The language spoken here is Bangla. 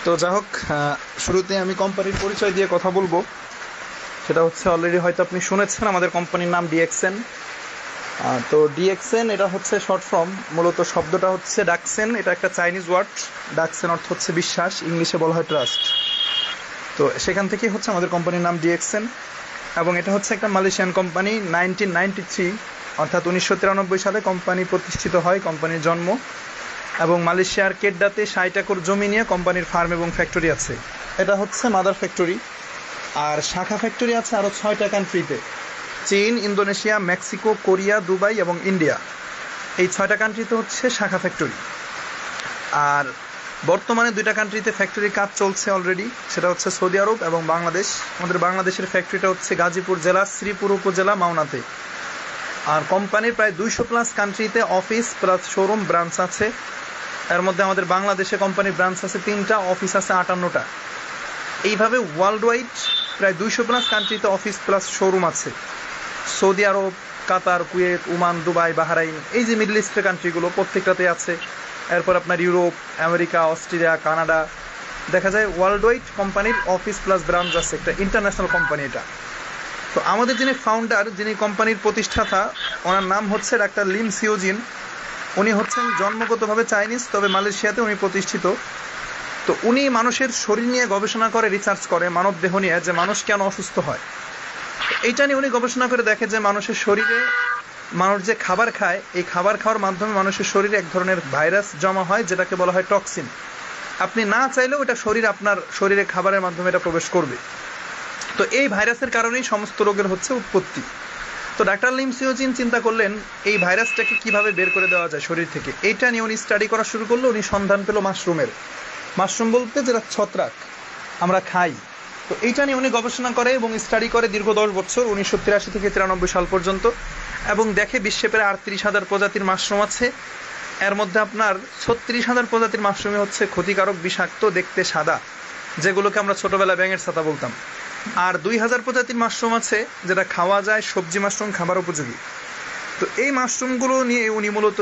তো যা হোক, শুরুতে আমি কোম্পানির পরিচয় দিয়ে কথা বলবো। সেটা হচ্ছে, অলরেডি হয়তো আপনি শুনেছেন আমাদের কোম্পানির নাম ডিএক্সএন। তো ডিএক্সএন এটা হচ্ছে শর্ট ফর্ম, মূলত শব্দটা হচ্ছে ডাকসেন। এটা একটা চাইনিজ ওয়ার্ড। ডাকসেন অর্থ হচ্ছে বিশ্বাস, ইংলিশে বলা হয় ট্রাস্ট। তো সেখান থেকেই হচ্ছে আমাদের কোম্পানির নাম ডিএক্সএন। এবং এটা হচ্ছে একটা মালয়েশিয়ান কোম্পানি। 1993 অর্থাৎ 1993 সালে কোম্পানি প্রতিষ্ঠিত হয়, কোম্পানির জন্ম। এবং মালয়েশিয়ার কেড্ডাতে 60 একর জমি নিয়ে কোম্পানির ফার্ম এবং ফ্যাক্টরি আছে। এটা হচ্ছে মাদার ফ্যাক্টরি। আর শাখা ফ্যাক্টরি আছে আরও 6টা কান্ট্রিতে: চীন, ইন্দোনেশিয়া, মেক্সিকো, কোরিয়া, দুবাই এবং ইন্ডিয়া। এই 6টা কান্ট্রিতে হচ্ছে শাখা ফ্যাক্টরি। আর বর্তমানে 2টা কান্ট্রিতে ফ্যাক্টরির কাজ চলছে অলরেডি, সেটা হচ্ছে সৌদি আরব এবং বাংলাদেশ। আমাদের বাংলাদেশের ফ্যাক্টরিটা হচ্ছে গাজীপুর জেলা, শ্রীপুর উপজেলা, মাওনাতে। আর কোম্পানির প্রায় 200+ কান্ট্রিতে অফিস প্লাস শোরুম ব্রাঞ্চ আছে। এর মধ্যে আমাদের বাংলাদেশে কোম্পানির ব্রাঞ্চ আছে 3টা, অফিস আছে 58টা। এইভাবে ওয়ার্ল্ড ওয়াইড প্রায় 200+ কান্ট্রিতে অফিস প্লাস শোরুম আছে। সৌদি আরব, কাতার, কুয়েত, ওমান, দুবাই, বাহরাইন, এই যে মিডল ইস্টের কান্ট্রিগুলো প্রত্যেকটাতে আছে। এরপর আপনার ইউরোপ, আমেরিকা, অস্ট্রেলিয়া, কানাডা, দেখা যায় ওয়ার্ল্ড ওয়াইড কোম্পানির অফিস প্লাস ব্রাঞ্চ আছে। একটা ইন্টারন্যাশনাল কোম্পানি এটা। তো আমাদের যিনি ফাউন্ডার, যিনি কোম্পানির প্রতিষ্ঠাতা, ওনার নাম হচ্ছে ডাক্তার লিম সিওজিন। উনি হচ্ছেন জন্মগতভাবে চাইনিজ, তবে মালয়েশিয়াতে উনি প্রতিষ্ঠিত। তো উনি মানুষের শরীর নিয়ে গবেষণা করে, রিসার্চ করে মানব দেহ নিয়ে, যে মানুষ কেন অসুস্থ হয়। এইটা নিয়ে উনি গবেষণা করে দেখে যে মানুষের শরীরে, মানুষ যে খাবার খায়, এই খাবার খাওয়ার মাধ্যমে মানুষের শরীরে এক ধরনের ভাইরাস জমা হয়, যেটাকে বলা হয় টক্সিন। আপনি না চাইলেও এটা আপনার শরীরে খাবারের মাধ্যমে এটা প্রবেশ করবে। তো এই ভাইরাসের কারণেই সমস্ত রোগের হচ্ছে উৎপত্তি। তো ডাক্তার লিম সিওজিন চিন্তা করলেন এই ভাইরাসটাকে কিভাবে বের করে দেওয়া যায় শরীর থেকে। এইটা নিয়ে উনি স্টাডি করা শুরু করলো। উনি সন্ধান পেল মাশরুমের। মাশরুম বলতে যেটা ছত্রাক আমরা খাই। তো এইটা নিয়ে উনি গবেষণা করে এবং স্টাডি করে দীর্ঘ 10 বছর, 1983 থেকে 93 সাল পর্যন্ত। এবং দেখে বিশ্বে প্রায় 38,000 প্রজাতির মাশরুম আছে। এর মধ্যে আপনার 36,000 প্রজাতির মাশরুমই হচ্ছে ক্ষতিকারক, বিষাক্ত, দেখতে সাদা, যেগুলোকে আমরা ছোটবেলায় ব্যাঙের ছাতা বলতাম। আর 2,000 প্রজাতির মাশরুম আছে যেটা খাওয়া যায়, সবজি মাশরুম, খাবার উপযোগী। তো এই মাশরুমগুলো নিয়ে উনি মূলত